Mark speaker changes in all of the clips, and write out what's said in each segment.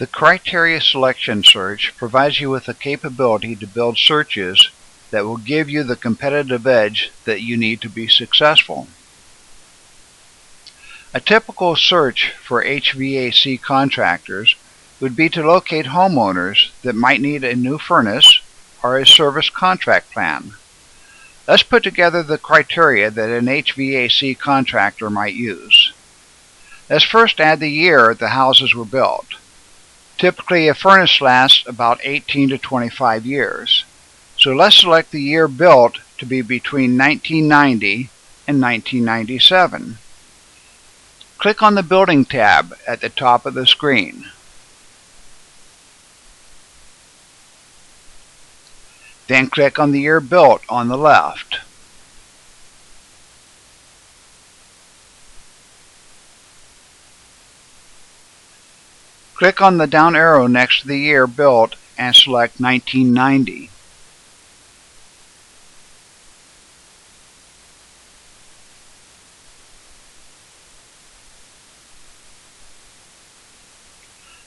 Speaker 1: The Criteria Selection Search provides you with the capability to build searches that will give you the competitive edge that you need to be successful. A typical search for HVAC contractors would be to locate homeowners that might need a new furnace or a service contract plan. Let's put together the criteria that an HVAC contractor might use. Let's first add the year the houses were built. Typically, a furnace lasts about 18 to 25 years. So let's select the year built to be between 1990 and 1997. Click on the Building tab at the top of the screen. Then click on the year built on the left. Click on the down arrow next to the year built and select 1990.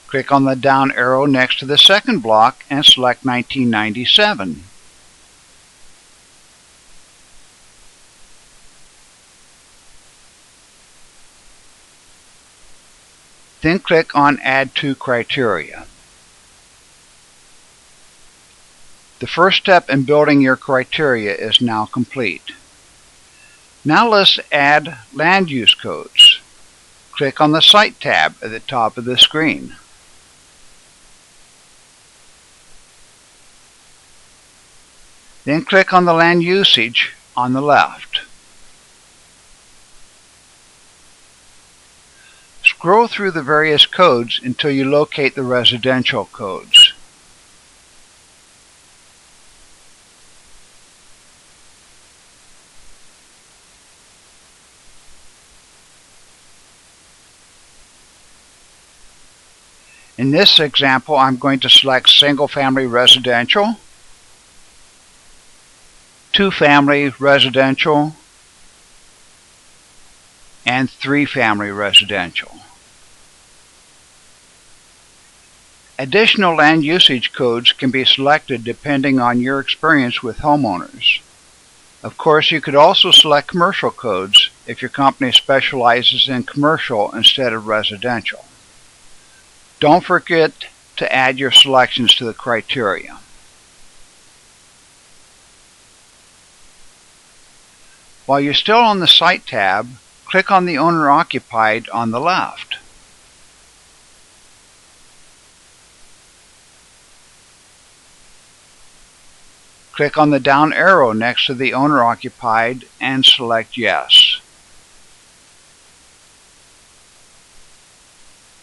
Speaker 1: Click on the down arrow next to the second block and select 1997. Then click on Add to Criteria. The first step in building your criteria is now complete. Now let's add land use codes. Click on the Site tab at the top of the screen. Then click on the land usage on the left. Scroll through the various codes until you locate the residential codes. In this example, I'm going to select single-family residential, two-family residential, and three-family residential. Additional land usage codes can be selected depending on your experience with homeowners. Of course, you could also select commercial codes if your company specializes in commercial instead of residential. Don't forget to add your selections to the criteria. While you're still on the Site tab, click on the Owner Occupied on the left. Click on the down arrow next to the Owner Occupied and select Yes.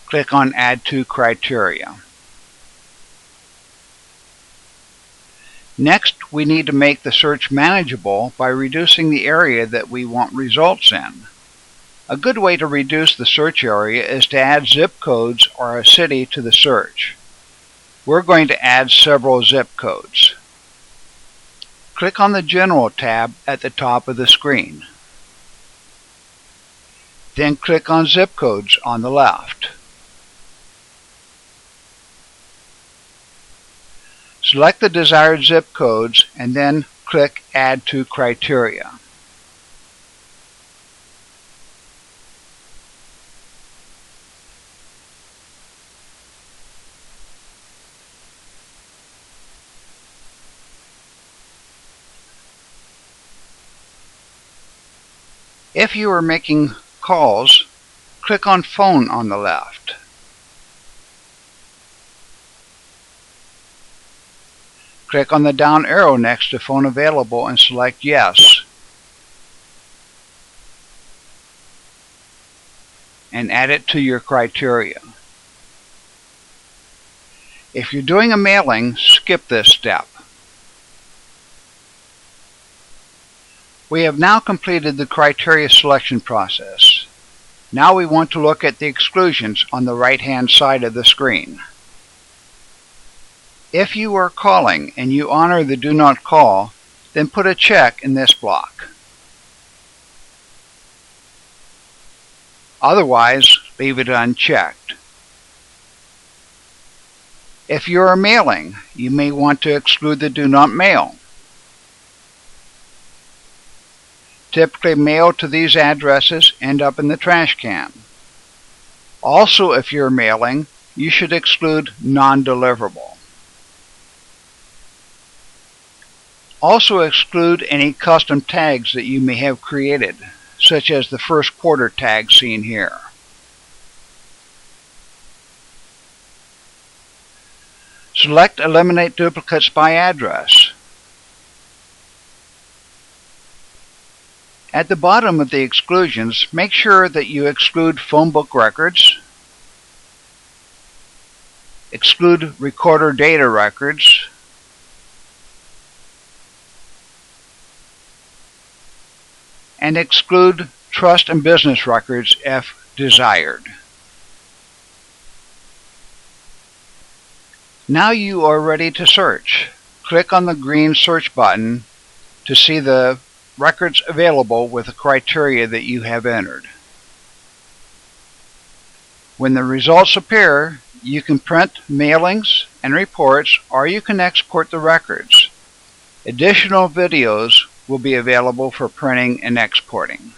Speaker 1: Click on Add to Criteria. Next, we need to make the search manageable by reducing the area that we want results in. A good way to reduce the search area is to add zip codes or a city to the search. We're going to add several zip codes. Click on the General tab at the top of the screen. Then click on Zip Codes on the left. Select the desired zip codes and then click Add to Criteria. If you are making calls, click on Phone on the left. Click on the down arrow next to Phone Available and select Yes. And add it to your criteria. If you're doing a mailing, skip this step. We have now completed the criteria selection process. Now we want to look at the exclusions on the right-hand side of the screen. If you are calling and you honor the Do Not Call, then put a check in this block. Otherwise, leave it unchecked. If you are mailing, you may want to exclude the Do Not Mail. Typically, mail to these addresses end up in the trash can. Also, if you're mailing, you should exclude non-deliverable. Also exclude any custom tags that you may have created, such as the first quarter tag seen here. Select Eliminate Duplicates by Address. At the bottom of the exclusions, make sure that you exclude phone book records, exclude recorder data records, and exclude trust and business records if desired. Now you are ready to search. Click on the green search button to see the records available with the criteria that you have entered. When the results appear, you can print mailings and reports, or you can export the records. Additional videos will be available for printing and exporting.